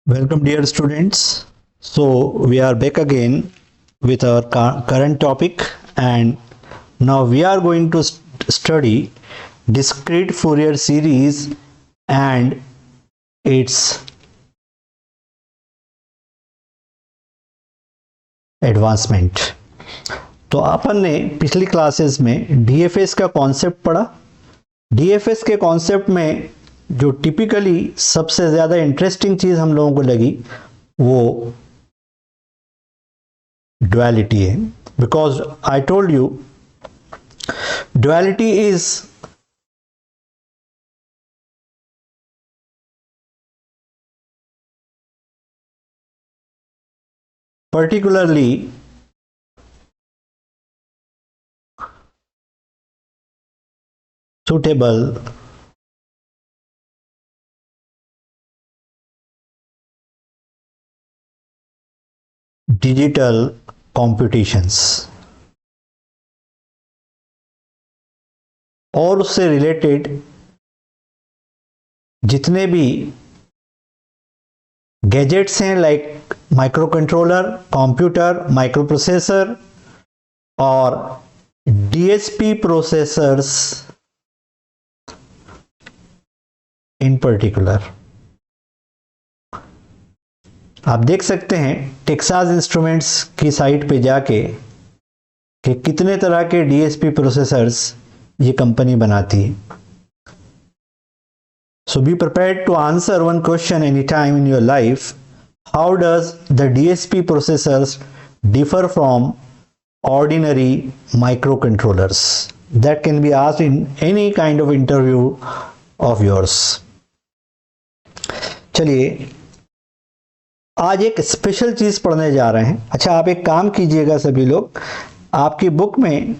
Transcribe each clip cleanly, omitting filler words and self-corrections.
Welcome, dear students. So, we are back again with our current topic, and now we are going to study discrete Fourier series and its advancement. तो अपन ने पिछली classes में DFS का concept पढ़ा। DFS के concept में जो typically सबसे ज्यादा इंटरेस्टिंग चीज हम लोगों को लगी वो ड्युअलिटी है, because I told you duality is particularly suitable digital computations और उससे रिलेटेड जितने भी गैजेट्स हैं, like micro controller, computer, micro processor और डीएसपी प्रोसेसर्स इन पर्टिकुलर। आप देख सकते हैं टेक्सास इंस्ट्रूमेंट्स की साइट पे जाके कि कितने तरह के डीएसपी प्रोसेसर्स ये कंपनी बनाती है। So be prepared to answer one question anytime in your life. How does the DSP processors differ from ordinary microcontrollers? That can be asked in any kind of interview of yours. चलिए आज एक special चीज पढ़ने जा रहे हैं। अच्छा, आप एक काम कीजिएगा सभी लोग, आपकी बुक में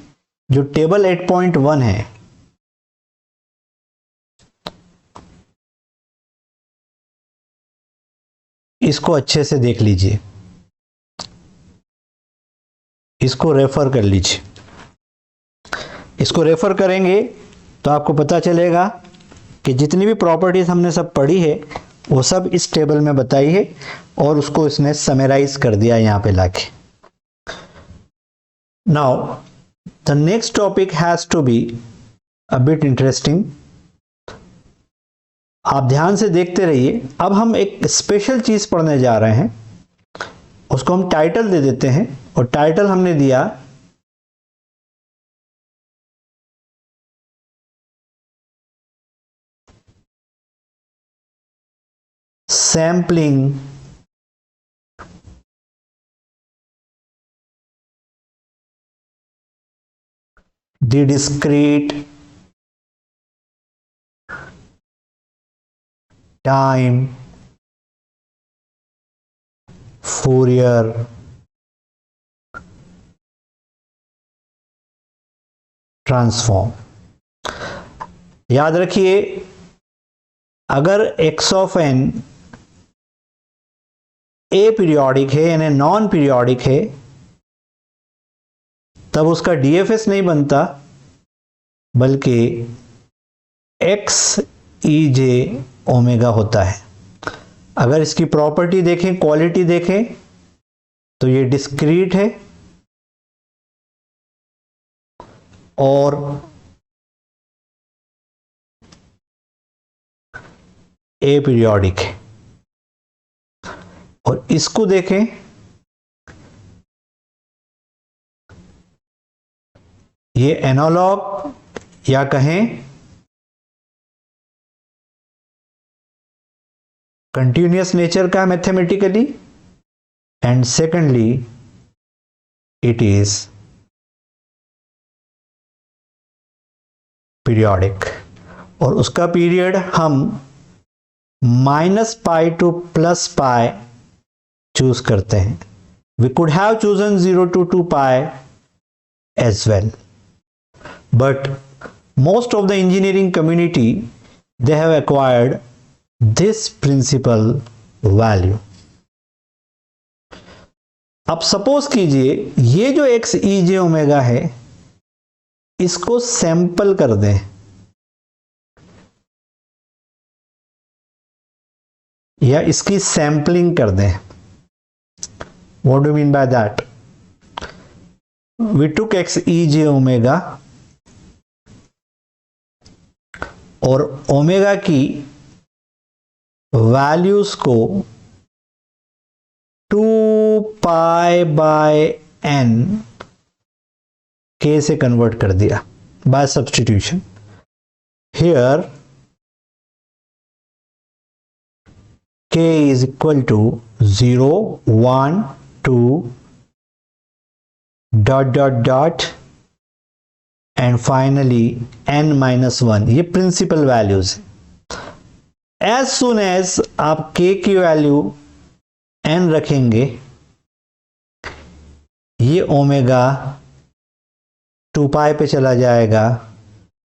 जो टेबल 8.1 है इसको अच्छे से देख लीजिए, इसको रेफर कर लीजिए। इसको रेफर करेंगे तो आपको पता चलेगा कि जितनी भी प्रॉपर्टीज हमने सब पढ़ी है वो सब इस टेबल में बताई है और उसको इसने समराइज कर दिया यहां पे लाके। Now the next topic has to be a bit interesting. आप ध्यान से देखते रहिए। अब हम एक स्पेशल चीज पढ़ने जा रहे हैं, उसको हम टाइटल दे देते हैं और टाइटल हमने दिया sampling the discrete time Fourier transform. याद रखिए, अगर x of n A periodic है यानी नॉन पीरियोडिक है तब उसका डीएफएस नहीं बनता, बल्कि x ई जे ओमेगा होता है। अगर इसकी प्रॉपर्टी देखें, क्वालिटी देखें, तो ये डिस्क्रीट है और ए पीरियोडिक है। और इसको देखें, ये एनालॉग या कहें कंटिन्यूअस नेचर का mathematically, and secondly it is periodic. और उसका पीरियड हम -π to +π चूज करते हैं। We could have chosen 0 to 2π as well, but most of the engineering community they have acquired this principal value. अब suppose कीजिए ये जो x ई जे ओमेगा है इसको सैंपल कर दें या इसकी सैंपलिंग कर दें। What do mean by that? We took X E J omega और ओमेगा की वैल्यूज को 2 पाई बाय एन के से कन्वर्ट कर दिया by substitution. Here k is equal to 0, 1, 2 dot dot dot and finally n minus 1। ये principal values है। As soon as आप k की वैल्यू n रखेंगे, ये ओमेगा 2 पाई पे चला जाएगा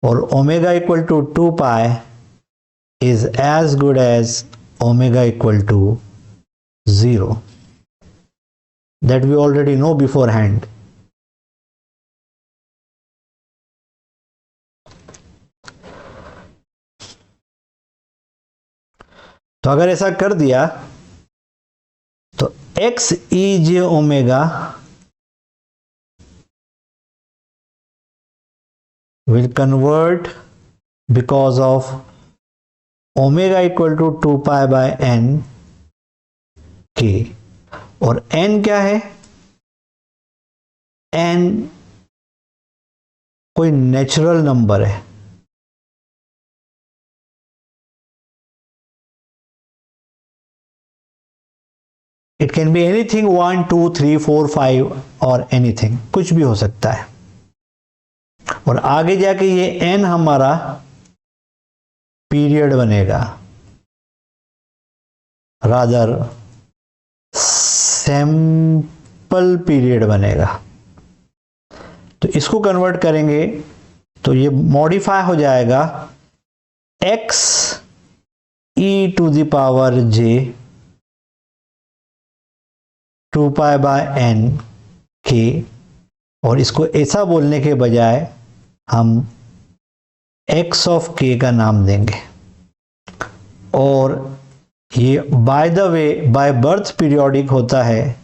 और omega equal to 2 pi is as good as omega equal to 0, that we already know beforehand। तो अगर ऐसा कर दिया तो x e j omega will convert because of omega equal to 2 pi by N के। और n क्या है? n कोई नेचुरल नंबर है। इट कैन बी एनीथिंग 1 2 3 4 5 और एनीथिंग, कुछ भी हो सकता है। और आगे जाके ये n हमारा पीरियड बनेगा, रादर सैंपल पीरियड बनेगा। तो इसको कन्वर्ट करेंगे तो ये मॉडिफाई हो जाएगा x e to the power j 2 pi by n k। और इसको ऐसा बोलने के बजाय हम x ऑफ k का नाम देंगे। और ये by the way by birth periodic होता है,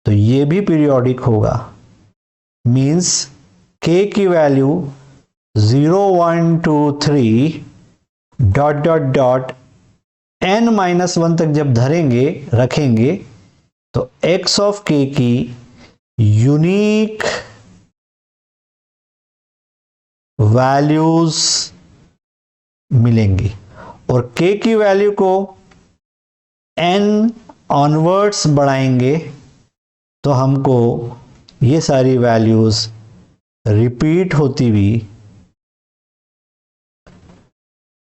तो ये भी पीरियोडिक होगा। मींस k की value 0 1 2 3 dot dot dot n minus 1 तक जब धरेंगे रखेंगे तो x ऑफ k की यूनिक वैल्यूज मिलेंगी। और k की वैल्यू को n ऑनवर्ड्स बढ़ाएंगे तो हमको ये सारी वैल्यूज रिपीट होती हुई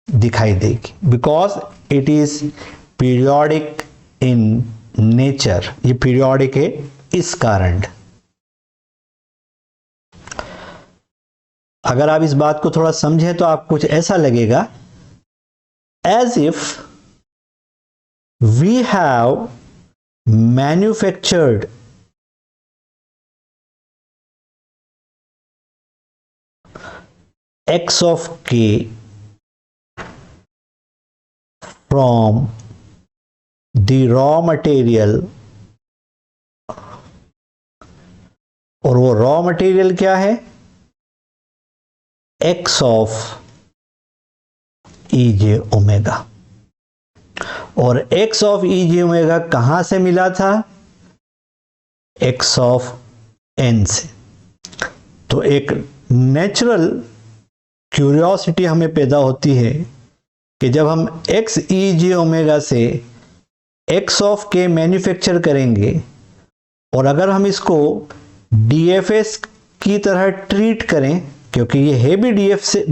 दिखाई देगी, because it is periodic in nature. ये पीरियोडिक है इस कारण। अगर आप इस बात को थोड़ा समझें तो आपको कुछ ऐसा लगेगा as if we have manufactured x of k from the raw material। और वो रॉ मटेरियल क्या है? x of E J omega. और x of E J omega कहां से मिला था? x ऑफ n से। तो एक नेचुरल क्यूरियोसिटी हमें पैदा होती है कि जब हम x ई जे ओमेगा से x ऑफ k मैन्युफैक्चर करेंगे और अगर हम इसको DFS की तरह ट्रीट करें, क्योंकि ये है भी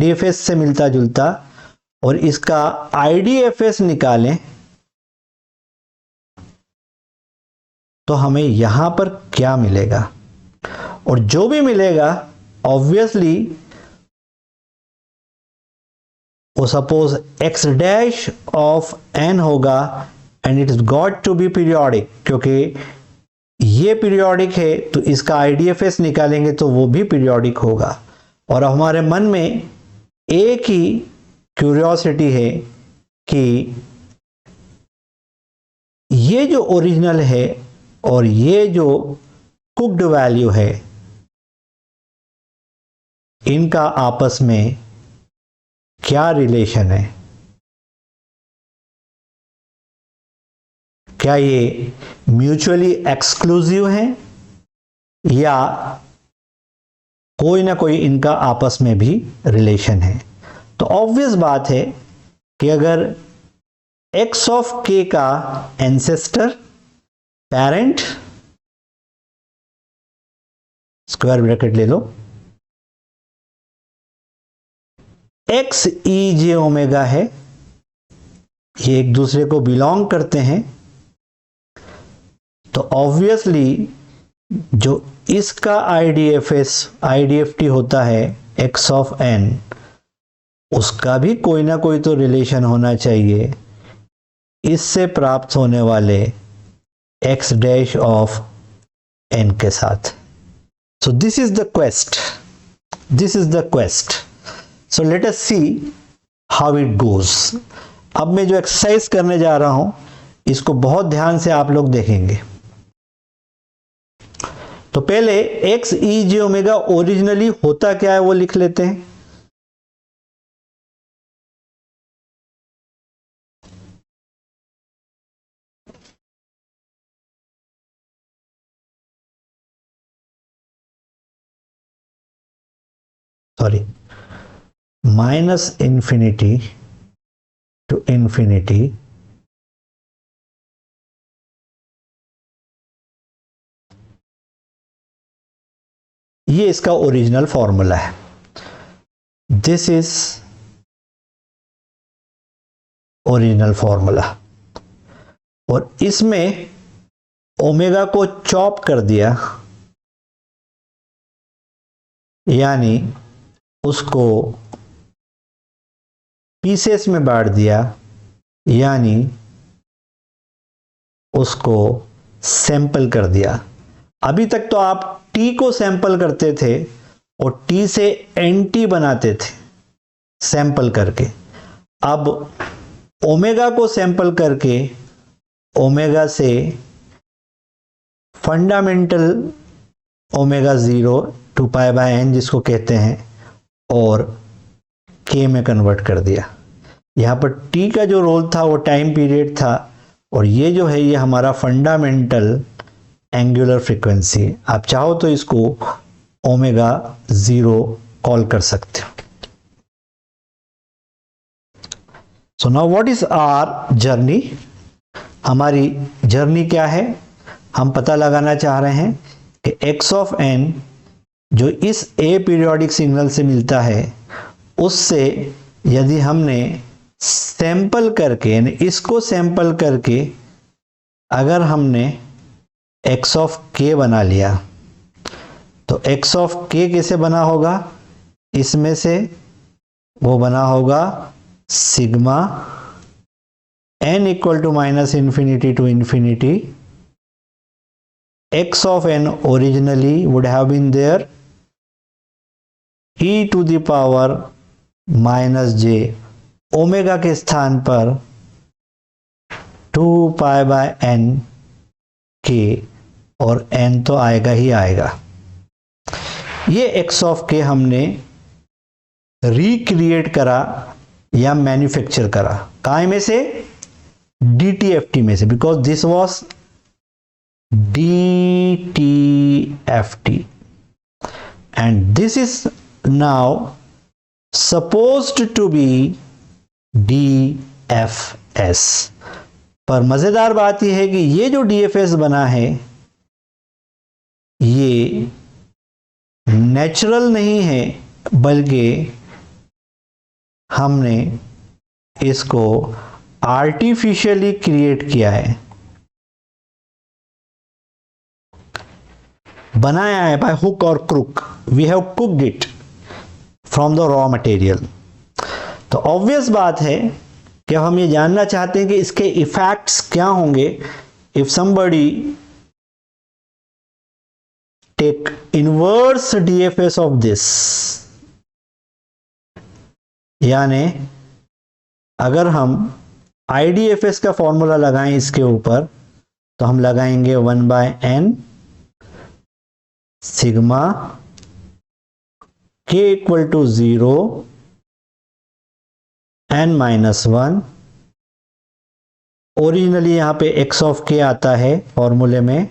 DFS से मिलता जुलता, और इसका IDFS निकालें तो हमें यहां पर क्या मिलेगा? और जो भी मिलेगा ऑब्वियसली वो suppose x dash of n होगा and it is got to be periodic. क्योंकि ये पीरियोडिक है तो इसका IDFS निकालेंगे तो वो भी पीरियोडिक होगा। और हमारे मन में एक ही क्यूरियोसिटी है कि ये जो ओरिजिनल है और ये जो कुक्ड वैल्यू है, इनका आपस में क्या रिलेशन है? क्या ये म्यूचुअली एक्सक्लूसिव है या कोई ना कोई इनका आपस में भी रिलेशन है? तो ऑब्वियस बात है कि अगर x ऑफ k का एंसेस्टर, पेरेंट, स्क्वायर ब्रैकेट ले लो, x e j ओमेगा है, ये एक दूसरे को बिलोंग करते हैं, तो ऑब्वियसली जो इसका IDFT होता है x ऑफ n, उसका भी कोई ना कोई तो रिलेशन होना चाहिए इससे प्राप्त होने वाले x डैश ऑफ n के साथ। So this is the quest. So let us see how it goes. अब मैं जो एक्सरसाइज करने जा रहा हूं इसको बहुत ध्यान से आप लोग देखेंगे। तो पहले x e j omega originally होता क्या है वो लिख लेते हैं। Sorry, minus infinity to infinity ये इसका ओरिजिनल फॉर्मूला है। दिस इज ओरिजिनल फॉर्मूला, और इसमें ओमेगा को चॉप कर दिया, यानी उसको पीसेस में बांट दिया, यानी उसको सैंपल कर दिया। अभी तक तो आप टी को सैंपल करते थे और टी से एंटी बनाते थे सैंपल करके। अब ओमेगा को सैंपल करके ओमेगा से fundamental omega 0 2 pi by n जिसको कहते हैं, और k में कन्वर्ट कर दिया। यहाँ पर t का जो रोल था वो टाइम पीरियड था, और ये जो है ये हमारा फंडामेंटल एंगुलर फ्रीक्वेंसी। आप चाहो तो इसको ओमेगा 0 कॉल कर सकते हो। So now what is our journey? हमारी जर्नी क्या है? हम पता लगाना चाह रहे हैं कि x ऑफ n जो इस ए पीरियोडिक सिग्नल से मिलता है, उससे यदि हमने सैंपल करके, यानी इसको सैंपल करके अगर हमने x ऑफ k बना लिया, तो x ऑफ k कैसे बना होगा? इसमें से वो बना होगा sigma n equal to minus infinity to infinity. x of n originally would have been there e to the power minus j, omega के स्थान पर 2 पाई बाय n k, और n तो आएगा ही आएगा। ये x ऑफ k हमने recreate करा या मैन्युफैक्चर करा, काय में से? DTFT में से, because this was DTFT and this is now supposed to be DFS। पर मजेदार बात यह है कि ये जो DFS बना है ये नेचुरल नहीं है, बल्कि हमने इसको आर्टिफिशियली क्रिएट किया है, बनाया है बाय हुक और crook. We have cooked it from the raw material. तो ऑब्वियस बात है कि अब हम ये जानना चाहते हैं कि इसके इफेक्ट्स क्या होंगे if somebody take inverse DFS of this, यानी अगर हम IDFS का फॉर्मूला लगाएं इसके ऊपर, तो हम लगाएंगे 1/n sigma k equal to 0 n-1। Originally यहां पे x ऑफ k आता है फॉर्मूले में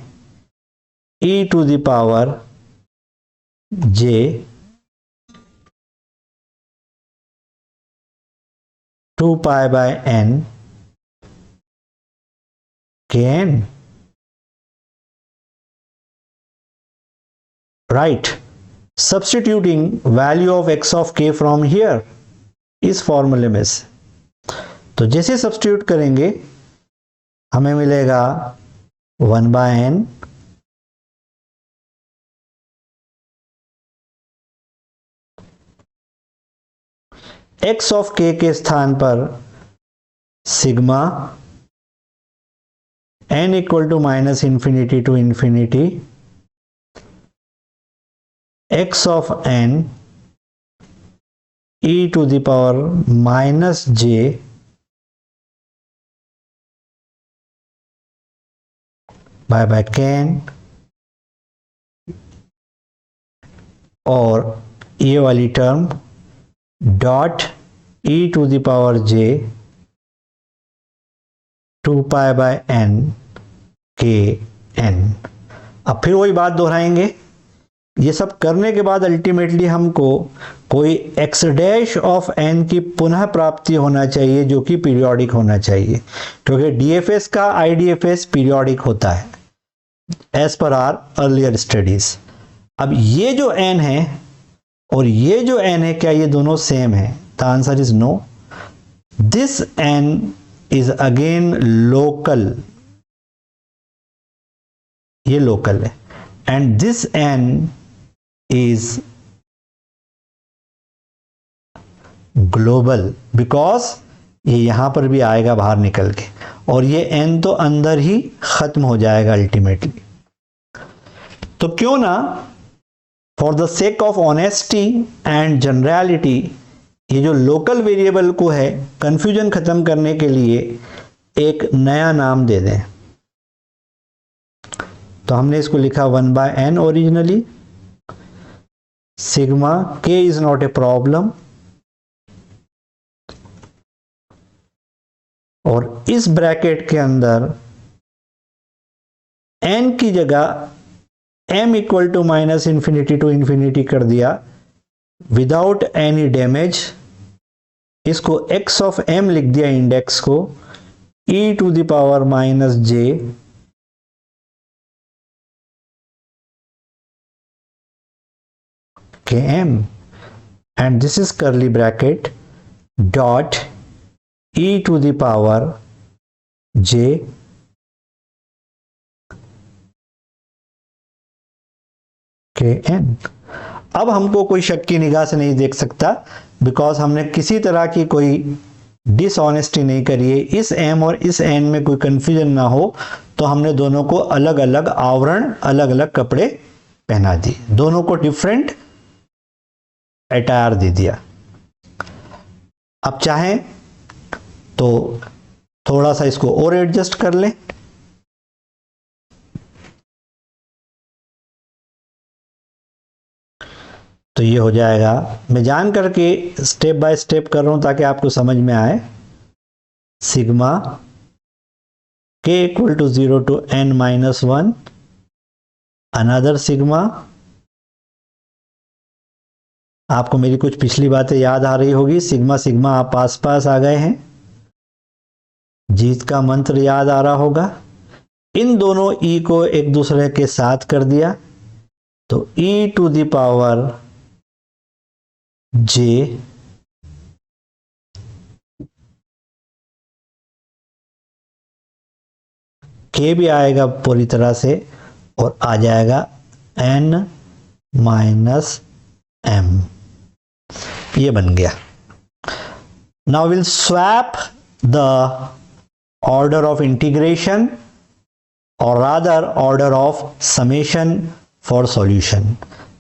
e to the power j 2π/n kn, right? Substituting value of x of k from here इस फॉर्मूले में से, तो जैसे सब्स्टिट्यूट करेंगे हमें मिलेगा 1/n x ऑफ k के स्थान पर sigma n equal to -∞ to ∞ x of n e to the power -j by kn, और ये वाली term dot e to the power j 2π/n kn। अब फिर वही बात दोहराएंगे। ये सब करने के बाद अल्टीमेटली हमको कोई x डैश ऑफ n की पुनः प्राप्ति होना चाहिए जो कि पीरियोडिक होना चाहिए, क्योंकि DFS का IDFS पीरियोडिक होता है as per are earlier studies. अब ये जो n है और ये जो n है, क्या ये दोनों सेम है? The answer is no. This n is again local, ये लोकल है, and this n is global, because ये यहां पर भी आएगा बाहर निकल के, और ये n तो अंदर ही खत्म हो जाएगा अल्टीमेटली। तो क्यों ना for the sake of honesty and generality ये जो लोकल वेरिएबल को है कंफ्यूजन खत्म करने के लिए एक नया नाम दे दें। तो हमने इसको लिखा 1/n originally, sigma k is not a problem, और इस ब्रैकेट के अंदर n की जगह m इक्वल टू -∞ to ∞ कर दिया विदाउट एनी डैमेज। इसको x ऑफ m लिख दिया इंडेक्स को e to the power -j km, and this is curly bracket dot e to the power j kn। अब हमको कोई शक की निगाह से नहीं देख सकता, बिकॉज हमने किसी तरह की कोई डिसऑनेस्टी नहीं करी है। इस m और इस n में कोई कंफ्यूजन ना हो, तो हमने दोनों को अलग अलग आवरण, अलग अलग कपड़े पहना दिए, दोनों को डिफरेंट अटायर दे दिया। अब चाहें तो थोड़ा सा इसको और एडजस्ट कर लें। तो ये हो जाएगा, मैं जान करके स्टेप बाय स्टेप कर रहा हूं ताकि आपको समझ में आए। Sigma k equal to 0 to n-1, another sigma, आपको मेरी कुछ पिछली बातें याद आ रही होगी, सिग्मा सिग्मा आप पास पास आ गए हैं, जीत का मंत्र याद आ रहा होगा। इन दोनों e को एक दूसरे के साथ कर दिया, तो e to the power j k भी आएगा पूरी तरह से, और आ जाएगा n-m, ये बन गया। Now will swap the order of integration और rather order of summation for solution,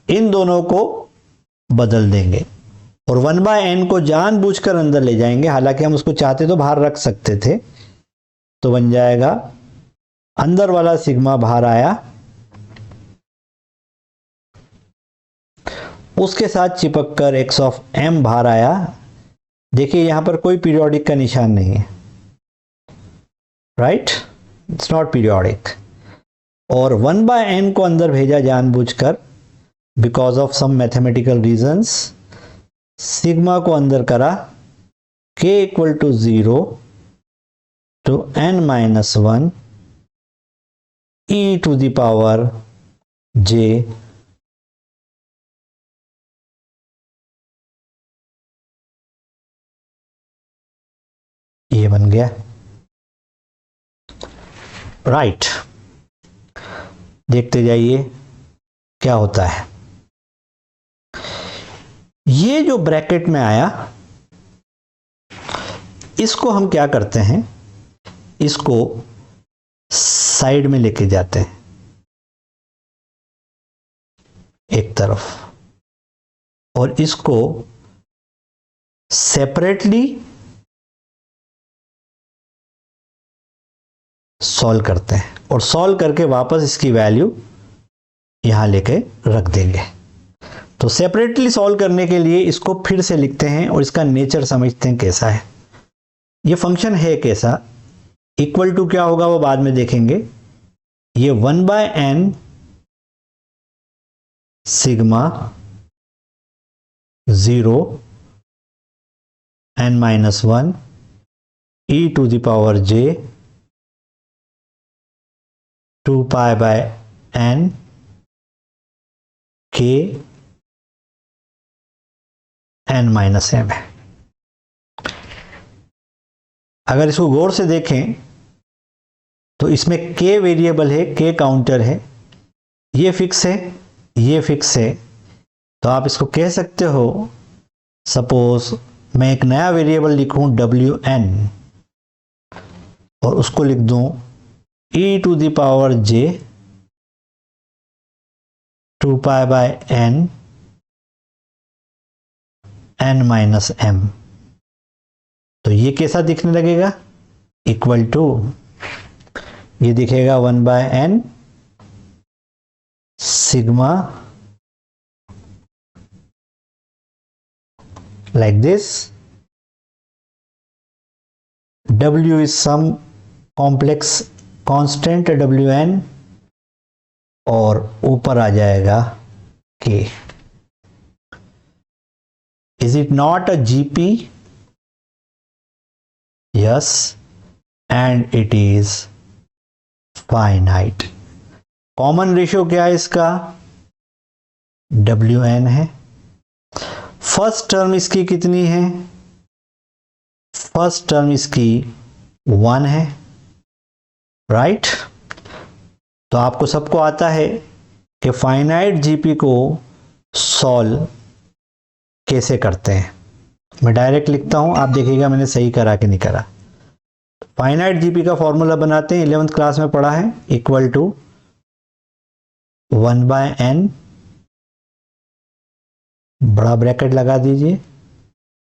इन दोनों को बदल देंगे और 1/n को जानबूझकर अंदर ले जाएंगे, हालांकि हम उसको चाहते तो बाहर रख सकते थे। तो बन जाएगा अंदर वाला सिग्मा बाहर आया, उसके साथ चिपक कर x ऑफ m बाहर आया। देखिए यहां पर कोई पीरियोडिक का निशान नहीं है, राइट, इट्स नॉट पीरियोडिक। और 1/n को अंदर भेजा जानबूझकर, because of some mathematical reasons. Sigma को अंदर करा, k equal to 0 to n-1 e to the power j ये बन गया, राइट। देखते जाइए क्या होता है। ये जो ब्रैकेट में आया, इसको हम क्या करते हैं, इसको साइड में लेके जाते हैं एक तरफ, और इसको सेपरेटली सॉल्व करते हैं, और सॉल्व करके वापस इसकी वैल्यू यहां लेके रख देंगे। तो सेपरेटली सॉल्व करने के लिए इसको फिर से लिखते हैं और इसका नेचर समझते हैं कैसा है। ये फंक्शन है कैसा, इक्वल टू क्या होगा वो बाद में देखेंगे। ये 1/n sigma 0 n-1 e to the power j 2π/n k n-m है। अगर इसको गौर से देखें तो इसमें k वेरिएबल है, k काउंटर है, ये फिक्स है, ये फिक्स है। तो आप इसको कह सकते हो, सपोज मैं एक नया वेरिएबल लिखूं wn और उसको लिख दूं e to the power j 2π/n n-m। तो ये कैसा दिखने लगेगा, इक्वल टू, ये दिखेगा 1/n sigma like this, w is some complex constant wn, और ऊपर आ जाएगा k। Is it not a GP? Yes, and it is finite. Common ratio क्या है इसका, wn है। फर्स्ट टर्म इसकी कितनी है, फर्स्ट टर्म इसकी 1 है, राइट। तो आपको सबको आता है कि फाइनाइट जीपी को सॉल्व कैसे करते हैं। मैं डायरेक्ट लिखता हूं, आप देखिएगा मैंने सही करा कि नहीं करा। फाइनाइट जीपी का फॉर्मूला बनाते हैं, 11th क्लास में पढ़ा है, इक्वल टू 1/n, बड़ा ब्रैकेट लगा दीजिए,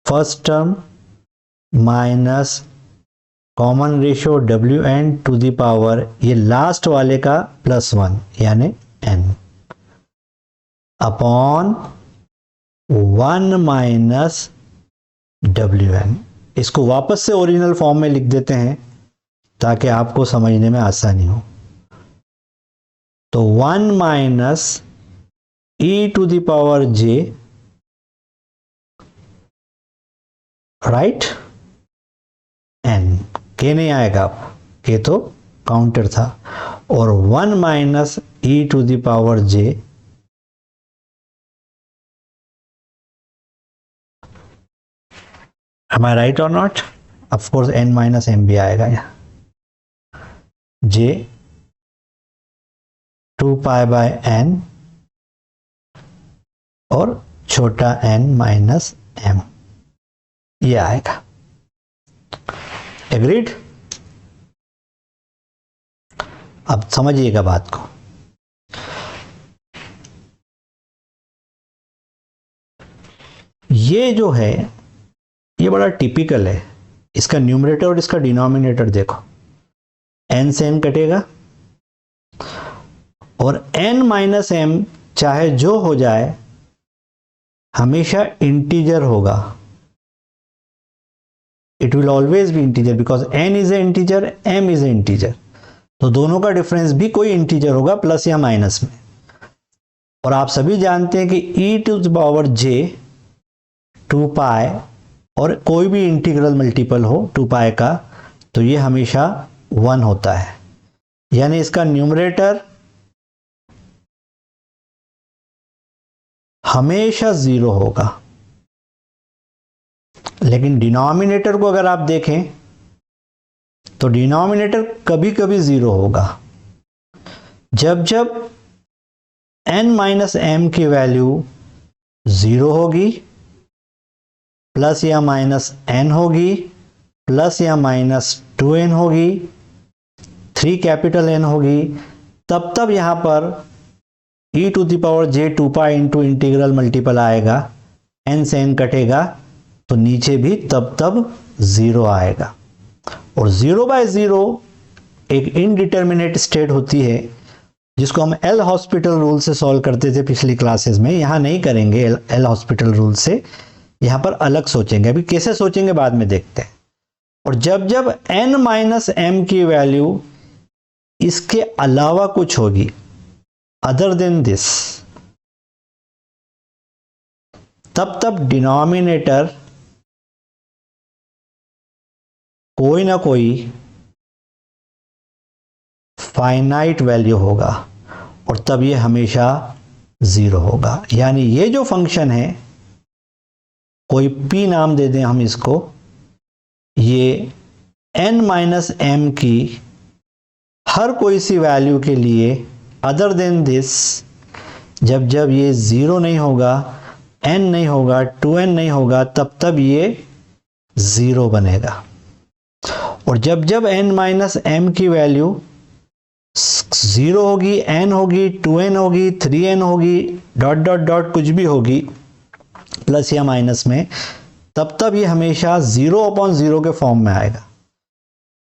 first term minus common ratio wn to the power, ये लास्ट वाले का +1 यानी n, अपॉन 1 माइनस wn। इसको वापस से ओरिजिनल फॉर्म में लिख देते हैं ताकि आपको समझने में आसानी हो। तो 1 minus e to the power j, right, n, k नहीं आएगा, अब k तो काउंटर था, और 1 minus e to the power j Am I right or not? Of course n-m भी आएगा यहाँ, j 2π/n और छोटा n-m, ये आएगा। एग्रीड? अब समझिएगा बात को। ये जो है ये बड़ा टिपिकल है, इसका न्यूमरेटर और इसका डिनोमिनेटर देखो, n से n कटेगा, और n माइनस m चाहे जो हो जाए हमेशा इंटीजर होगा। It will always be integer because n is a integer, m is a integer. तो दोनों का डिफरेंस भी कोई इंटीजर होगा प्लस या माइनस में। और आप सभी जानते हैं कि e to the power j 2 pi और कोई भी इंटीग्रल मल्टीपल हो 2 पाई का तो ये हमेशा 1 होता है, यानी इसका न्यूमरेटर हमेशा 0 होगा। लेकिन डिनोमिनेटर को अगर आप देखें तो डिनोमिनेटर कभी कभी 0 होगा। जब जब n माइनस m की वैल्यू 0 होगी, प्लस या माइनस n होगी, प्लस या माइनस 2n होगी, 3 कैपिटल N होगी, तब तब यहां पर e to the power j 2 pi into integral multiple आएगा, n से n कटेगा तो नीचे भी तब तब 0 आएगा। और 0 बाय 0 एक इनडिटर्मिनेट स्टेट होती है जिसको हम एल हॉस्पिटल रूल से सॉल्व करते थे पिछली क्लासेस में। यहां नहीं करेंगे एल हॉस्पिटल रूल से, यहां पर अलग सोचेंगे। अभी कैसे सोचेंगे बाद में देखते हैं। और जब जब n माइनस m की वैल्यू इसके अलावा कुछ होगी, अदर देन दिस, तब तब डिनोमिनेटर कोई ना कोई फाइनाइट वैल्यू होगा और तब ये हमेशा 0 होगा। यानी ये जो फंक्शन है, कोई p नाम दे दें हम इसको, ये n माइनस m की हर कोई सी वैल्यू के लिए अदर देन दिस, जब जब ये 0 नहीं होगा, n नहीं होगा, 2n नहीं होगा, तब तब ये 0 बनेगा। और जब जब n माइनस m की वैल्यू 0 होगी, n होगी, 2n होगी, 3n होगी, डॉट डॉट डॉट कुछ भी होगी प्लस या माइनस में, तब तब ये हमेशा 0/0 के फॉर्म में आएगा।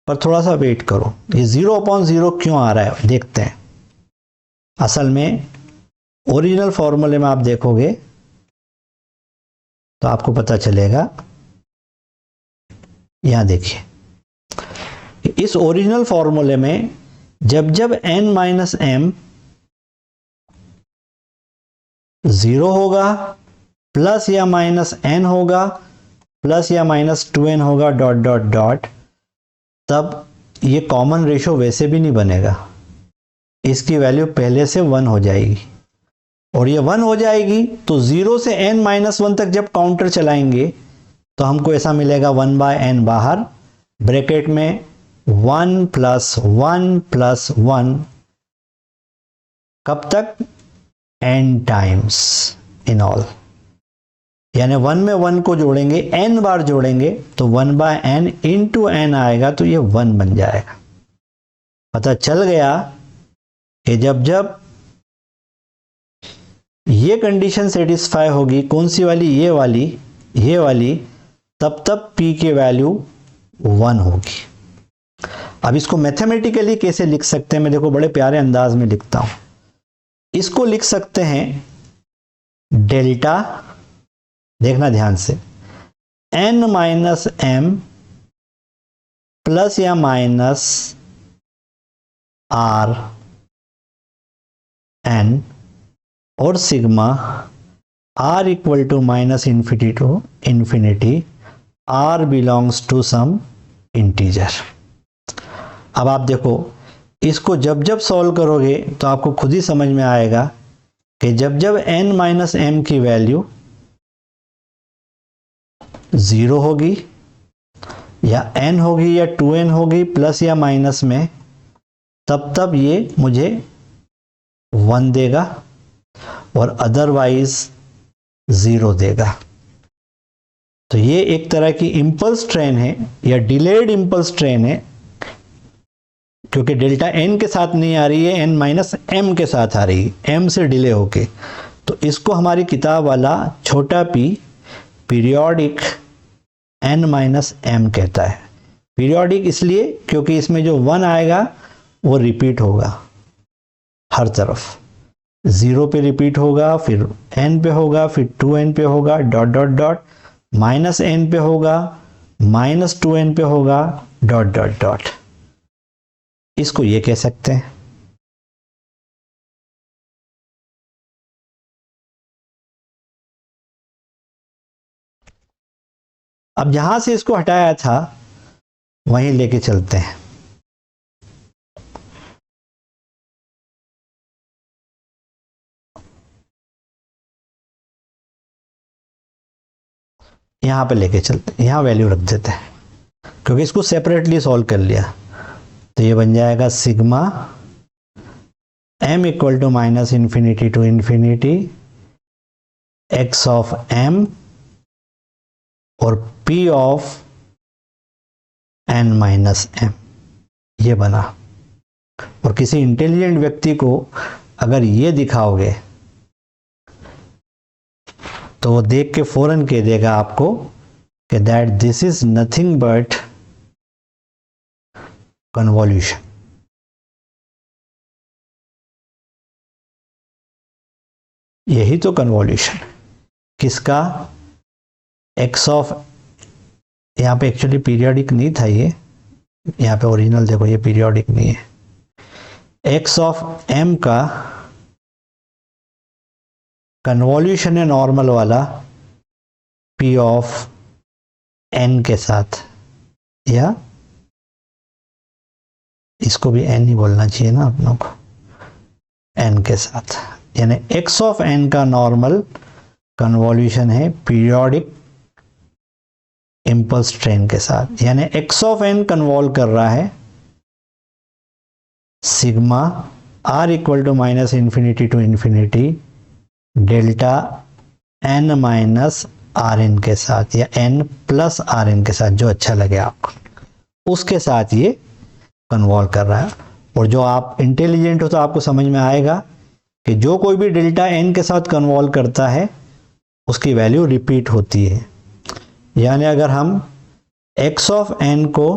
पर थोड़ा सा वेट करो, ये 0/0 क्यों आ रहा है देखते हैं। असल में ओरिजिनल फॉर्मूले में आप देखोगे तो आपको पता चलेगा। यहां देखिए, इस ओरिजिनल फॉर्मूले में जब जब n माइनस m 0 होगा, प्लस या माइनस n होगा, प्लस या माइनस 2n होगा, डॉट डॉट डॉट, तब ये कॉमन रेशो वैसे भी नहीं बनेगा। इसकी वैल्यू पहले से 1 हो जाएगी। और ये 1 हो जाएगी तो 0 से n माइनस 1 तक जब काउंटर चलाएंगे तो हमको ऐसा मिलेगा 1 बाय n बाहर, ब्रैकेट में 1 प्लस 1 प्लस 1, कब तक? n times in all. यानी 1 में 1 को जोड़ेंगे, n बार जोड़ेंगे तो 1 बाय n इंटू n आएगा, तो ये 1 बन जाएगा। पता चल गया कि जब जब ये कंडीशन सेटिस्फाई होगी, कौन सी वाली? ये वाली, तब तब p की वैल्यू 1 होगी। अब इसको मैथमेटिकली कैसे लिख सकते हैं? मैं देखो बड़े प्यारे अंदाज में लिखता हूं। इसको लिख सकते हैं डेल्टा, देखना ध्यान से, n माइनस m प्लस या माइनस r n और sigma r equal to minus infinity to infinity, r belongs to some integer. अब आप देखो, इसको जब जब सॉल्व करोगे तो आपको खुद ही समझ में आएगा कि जब जब n माइनस m की वैल्यू 0 होगी या n होगी या 2n होगी प्लस या माइनस में, तब तब ये मुझे 1 देगा और अदरवाइज 0 देगा। तो ये एक तरह की इंपल्स ट्रेन है या डिलेड इंपल्स ट्रेन है, क्योंकि डेल्टा n के साथ नहीं आ रही है, n माइनस m के साथ आ रही है, m से डिले होके। तो इसको हमारी किताब वाला छोटा p periodic n minus m कहता है। पीरियोडिक इसलिए क्योंकि इसमें जो 1 आएगा वो रिपीट होगा, हर तरफ 0 पे रिपीट होगा, फिर n पे होगा, फिर 2n पे होगा, डॉट डॉट डॉट, -n पे होगा, -2n पे होगा, डॉट डॉट डॉट। इसको ये कह सकते हैं। अब जहां से इसको हटाया था वहीं लेके चलते हैं। यहां पे लेके चलते हैं, यहां वैल्यू रख देते हैं क्योंकि इसको सेपरेटली सॉल्व कर लिया। तो ये बन जाएगा sigma m equal to -infinity to infinity x of m और p of n minus m, ये बना। और किसी इंटेलिजेंट व्यक्ति को अगर ये दिखाओगे तो वो देख के फौरन कह देगा आपको कि that this is nothing but convolution. यही तो कन्वॉल्यूशन किसका, x ऑफ, यहां पे एक्चुअली पीरियोडिक नहीं था ये, यहां पे ओरिजिनल देखो ये पीरियोडिक नहीं है, x ऑफ m का कन्वॉल्यूशन है नॉर्मल वाला p ऑफ n के साथ, या इसको भी n ही बोलना चाहिए ना अपनों को, n के साथ, यानी x ऑफ n का नॉर्मल कन्वॉल्यूशन है पीरियोडिक इंपल्स ट्रेन के साथ, यानी x ऑफ n कन्वॉल्व कर रहा है sigma r equal to -infinity to infinity delta n minus R N के साथ, या n प्लस आर एन के साथ, जो अच्छा लगे आपको, उसके साथ ये कन्वॉल्व कर रहा है। और जो आप इंटेलिजेंट हो तो आपको समझ में आएगा कि जो कोई भी डेल्टा n के साथ कन्वॉल्व करता है उसकी वैल्यू रिपीट होती है। यानी अगर हम x ऑफ n को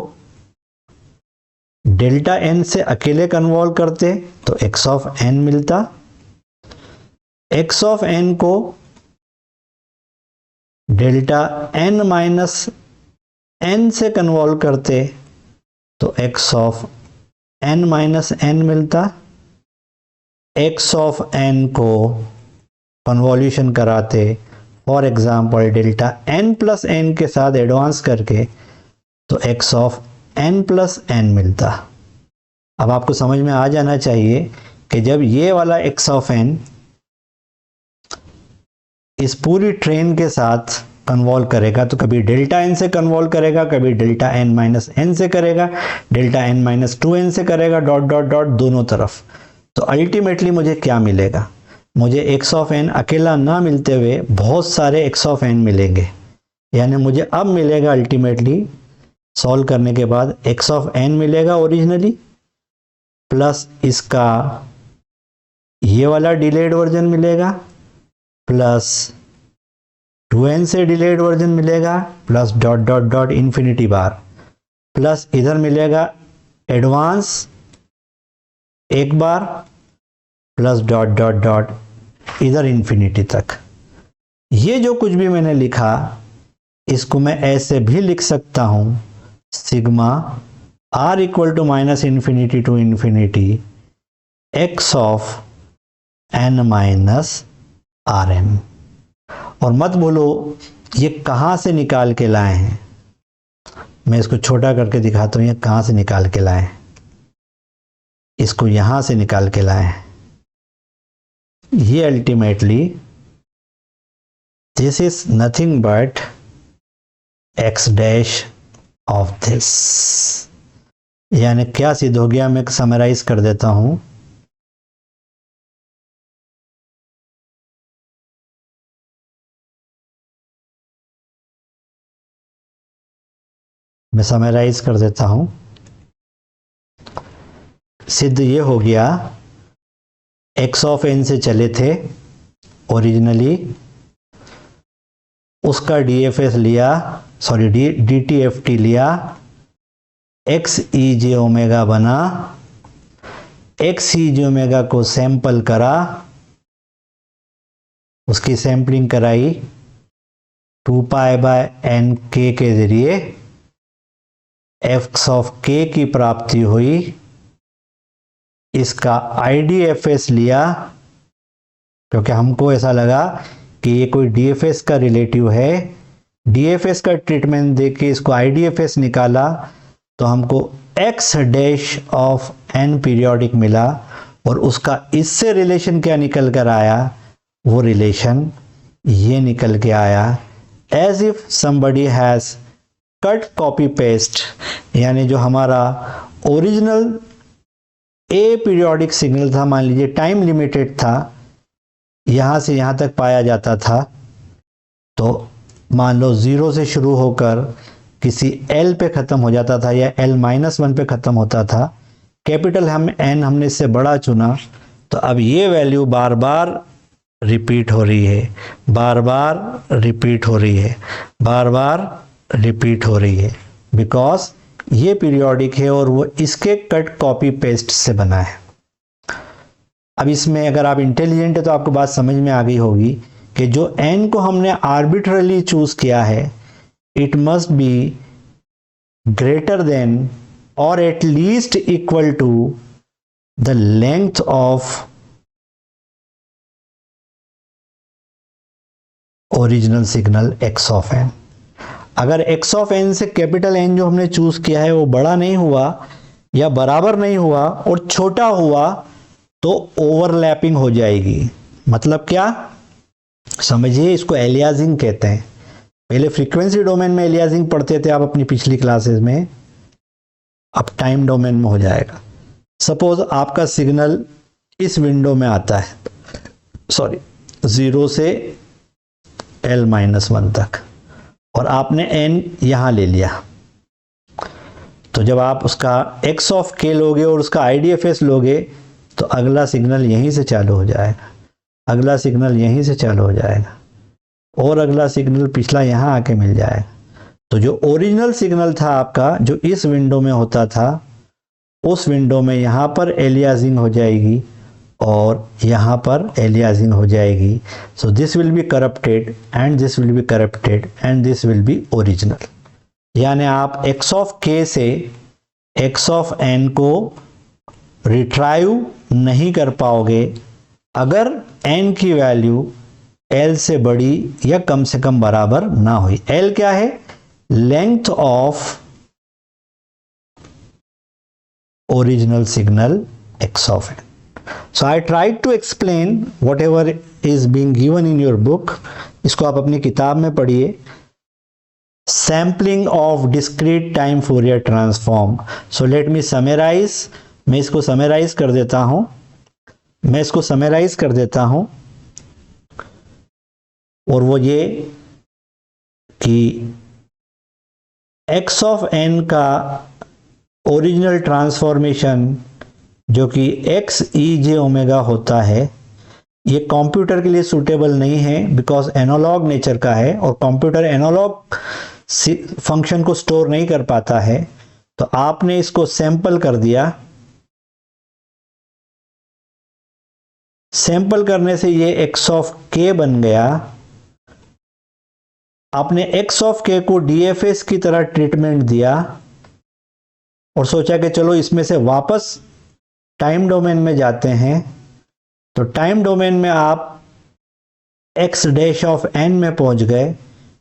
डेल्टा n से अकेले कन्वॉल्व करते तो x ऑफ n मिलता, x ऑफ n को डेल्टा n माइनस n से कन्वॉल्व करते तो x of n minus n मिलता, x ऑफ n को कन्वॉल्यूशन कराते for example delta n plus n के साथ एडवांस करके तो x of n plus n मिलता। अब आपको समझ में आ जाना चाहिए कि जब ये वाला x ऑफ n इस पूरी ट्रेन के साथ कन्वॉल्व करेगा तो कभी डेल्टा n से कन्वॉल्व करेगा, कभी डेल्टा n माइनस n से करेगा, डेल्टा n माइनस 2n से करेगा, डॉट डॉट डॉट दोनों तरफ। तो अल्टीमेटली मुझे क्या मिलेगा, मुझे x ऑफ n अकेला ना मिलते हुए बहुत सारे x ऑफ n मिलेंगे। यानी मुझे अब मिलेगा अल्टीमेटली सॉल्व करने के बाद x ऑफ n मिलेगा ओरिजिनली, प्लस इसका ये वाला डिलेड वर्जन मिलेगा, प्लस 2n से डिलेड वर्जन मिलेगा, plus dot dot dot infinity बार, प्लस इधर मिलेगा एडवांस एक बार, प्लस डॉट डॉट डॉट इधर इन्फिनिटी तक। ये जो कुछ भी मैंने लिखा इसको मैं ऐसे भी लिख सकता हूं, sigma r equal to -infinity to infinity x of n minus R M. और मत बोलो ये कहां से निकाल के लाए हैं, मैं इसको छोटा करके दिखाता हूं, ये कहां से निकाल के लाए हैं, इसको यहां से निकाल के लाए हैं। ये ultimately this is nothing but x dash of this. यानी क्या सिद्ध हो गया, मैं समराइज कर देता हूं। मैं समराइज कर देता हूं। सिद्ध ये हो गया, x ऑफ n से चले थे ओरिजिनली, उसका DFS लिया, सॉरी DTFT लिया, x e j ओमेगा बना, एक्स ई जे ओमेगा को सैंपल करा, उसकी सैंपलिंग कराई 2 पाई बाय एन के जरिए, एक्स ऑफ के की प्राप्ति हुई, इसका IDFS लिया क्योंकि हमको ऐसा लगा कि ये कोई DFS का रिलेटिव है। DFS का ट्रीटमेंट देके इसको IDFS निकाला तो हमको x dash of n periodic मिला और उसका इससे रिलेशन क्या निकल कर आया, वो रिलेशन ये निकल के आया, as if somebody has cut copy paste, यानी जो हमारा ओरिजिनल ए पीरियोडिक सिग्नल था, मान लीजिए टाइम लिमिटेड था, यहां से यहां तक पाया जाता था, तो मान लो 0 से शुरू होकर किसी L पे खत्म हो जाता था या L-1 पे खत्म होता था, कैपिटल N हमने इससे बड़ा चुना, तो अब ये वैल्यू बार बार रिपीट हो रही है, बार बार रिपीट हो रही है, बार बार रिपीट हो रही है, बिकॉज ये पीरियोडिक है और वो इसके कट कॉपी पेस्ट से बना है। अब इसमें अगर आप इंटेलिजेंट है तो आपको बात समझ में आ गई होगी कि जो n को हमने आर्बिट्रली चूज किया है, it must be greater than और at least equal to the length of original signal x of n। अगर x ऑफ n से कैपिटल N जो हमने चूज किया है वो बड़ा नहीं हुआ या बराबर नहीं हुआ और छोटा हुआ तो ओवरलैपिंग हो जाएगी। मतलब क्या, समझिए, इसको एलियासिंग कहते हैं। पहले फ्रीक्वेंसी डोमेन में एलियासिंग पढ़ते थे आप अपनी पिछली क्लासेस में, अब टाइम डोमेन में हो जाएगा। सपोज आपका सिग्नल इस विंडो में आता है, 0 से L-1 तक, और आपने n यहां ले लिया, तो जब आप उसका x ऑफ k लोगे और उसका IDFS लोगे तो अगला सिग्नल यहीं से चालू हो जाएगा, अगला सिग्नल यहीं से चालू हो जाएगा और अगला सिग्नल पिछला यहां आके मिल जाएगा। तो जो ओरिजिनल सिग्नल था आपका, जो इस विंडो में होता था, उस विंडो में यहां पर एलियासिंग हो जाएगी और यहां पर एलियासिंग हो जाएगी। So this will be corrupted and this will be corrupted and this will be original. यानी आप x ऑफ k से x ऑफ n को रिट्राइव नहीं कर पाओगे अगर n की वैल्यू l से बड़ी या कम से कम बराबर ना हुई। l क्या है, length of original signal x of n। So I tried to explain whatever is being given in your book. इसको आप अपनी किताब में पढ़िए। Sampling of discrete time Fourier transform. So let me summarize. मैं इसको summarize कर देता हूं, और वो ये कि x of n का ओरिजिनल ट्रांसफॉर्मेशन जो कि x e j ओमेगा होता है, ये कंप्यूटर के लिए सूटेबल नहीं है बिकॉज एनालॉग नेचर का है और कंप्यूटर एनालॉग फंक्शन को स्टोर नहीं कर पाता है। तो आपने इसको सैंपल कर दिया, सैंपल करने से ये x ऑफ k बन गया। आपने x ऑफ k को DFS की तरह ट्रीटमेंट दिया और सोचा कि चलो इसमें से वापस टाइम डोमेन में जाते हैं। तो टाइम डोमेन में आप x डैश ऑफ n में पहुंच गए,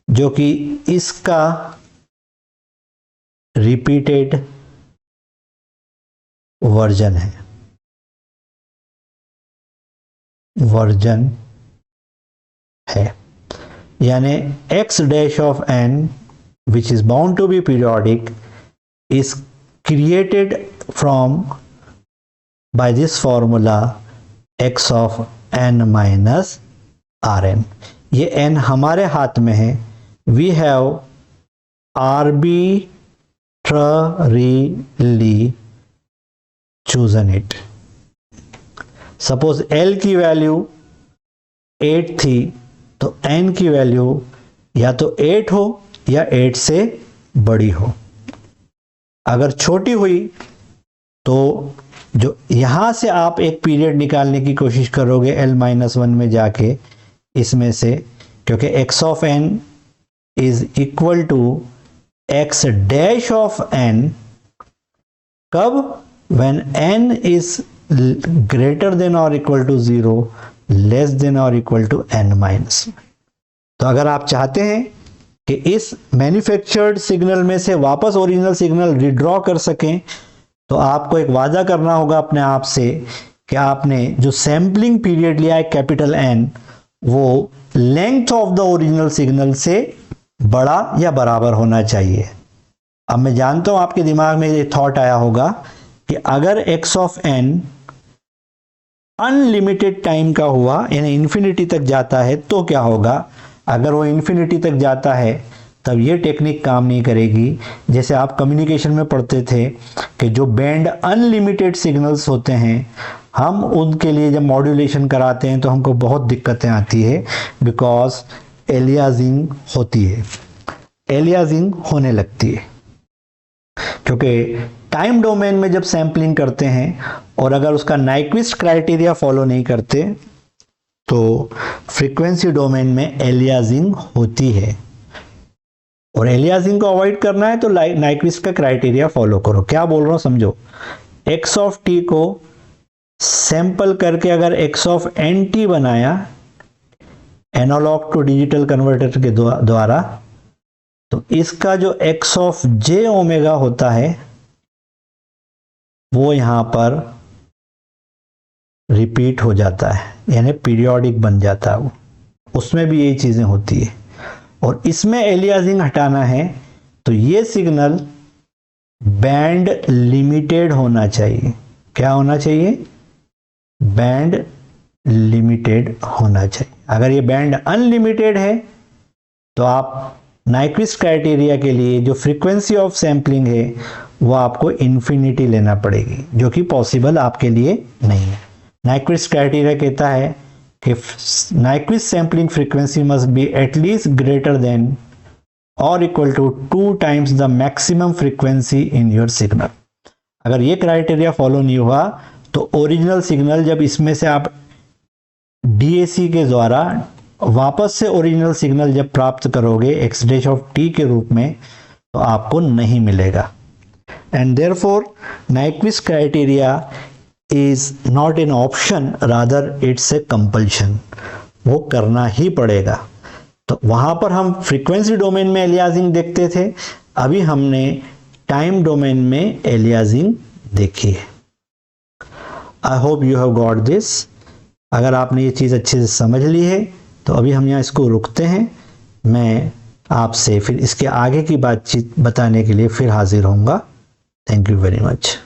जो कि इसका रिपीटेड वर्जन है, यानी x dash of n which is bound to be periodic is created from by this formula x of n minus Rn। ये n हमारे हाथ में है, we have arbitrarily chosen it। Suppose L की value 8 थी तो n की value या तो 8 हो या 8 से बड़ी हो। अगर छोटी हुई तो जो यहाँ से आप एक पीरियड निकालने की कोशिश करोगे L-1 में जाके इसमें से, क्योंकि x of n is equal to x dash of n, कब? when n is greater than और इक्वल टू 0, लेस देन और इक्वल टू n-1। तो अगर आप चाहते हैं कि इस मैन्युफैक्चर्ड सिग्नल में से वापस ओरिजिनल सिग्नल विड्रॉ कर सकें, तो आपको एक वादा करना होगा अपने आप से कि आपने जो सैम्पलिंग पीरियड लिया है कैपिटल N, वो length of the original signal से बड़ा या बराबर होना चाहिए। अब मैं जानता हूं आपके दिमाग में ये थॉट आया होगा कि अगर x of n unlimited time का हुआ, यानी इन्फिनिटी तक जाता है, तो क्या होगा? अगर वो इन्फिनिटी तक जाता है तब ये टेक्निक काम नहीं करेगी। जैसे आप कम्युनिकेशन में पढ़ते थे कि जो बैंड अनलिमिटेड सिग्नल्स होते हैं, हम उनके लिए जब मॉड्यूलेशन कराते हैं तो हमको बहुत दिक्कतें आती है, बिकॉज एलियाजिंग होती है, एलियाजिंग होने लगती है। क्योंकि टाइम डोमेन में जब सैम्पलिंग करते हैं और अगर उसका नाइक्विस्ट क्राइटेरिया फॉलो नहीं करते तो फ्रीक्वेंसी डोमेन में एलियाजिंग होती है। और एलियाजिंग को अवॉइड करना है तो नाइक्विस्ट का क्राइटेरिया फॉलो करो। क्या बोल रहा हूं समझो, x ऑफ t को सैंपल करके अगर x ऑफ nt बनाया एनालॉग टू डिजिटल कन्वर्टर के द्वारा, तो इसका जो x ऑफ j ओमेगा होता है वो यहां पर रिपीट हो जाता है, यानी पीरियोडिक बन जाता है वो। उसमें भी यही चीजें होती है। और इसमें एलियाजिंग हटाना है तो ये सिग्नल बैंड लिमिटेड होना चाहिए। क्या होना चाहिए? बैंड लिमिटेड होना चाहिए। अगर ये बैंड अनलिमिटेड है तो आप नाइक्विस्ट क्राइटेरिया के लिए जो फ्रीक्वेंसी ऑफ सैम्पलिंग है वो आपको इन्फिनिटी लेना पड़ेगी, जो कि पॉसिबल आपके लिए नहीं है। नाइक्विस्ट क्राइटेरिया कहता है कि Nyquist sampling frequency must be at least greater than और equal to 2 times the maximum frequency in your signal. अगर ये क्राइटेरिया फॉलो नहीं हुआ तो ओरिजिनल सिग्नल जब इसमें से आप DAC के द्वारा वापस से ओरिजिनल सिग्नल जब प्राप्त करोगे x डैश ऑफ t के रूप में, तो आपको नहीं मिलेगा। And therefore Nyquist criteria is not an option, rather it's a compulsion। वो करना ही पड़ेगा। तो वहां पर हम फ्रीक्वेंसी डोमेन में एलियाजिंग देखते थे, अभी हमने टाइम डोमेन में एलियाजिंग देखी है। I hope you have got this. अगर आपने ये चीज़ अच्छे से समझ ली है तो अभी हम यहाँ इसको रुकते हैं। मैं आपसे फिर इसके आगे की बातचीत बताने के लिए फिर हाजिर होऊंगा। Thank you very much.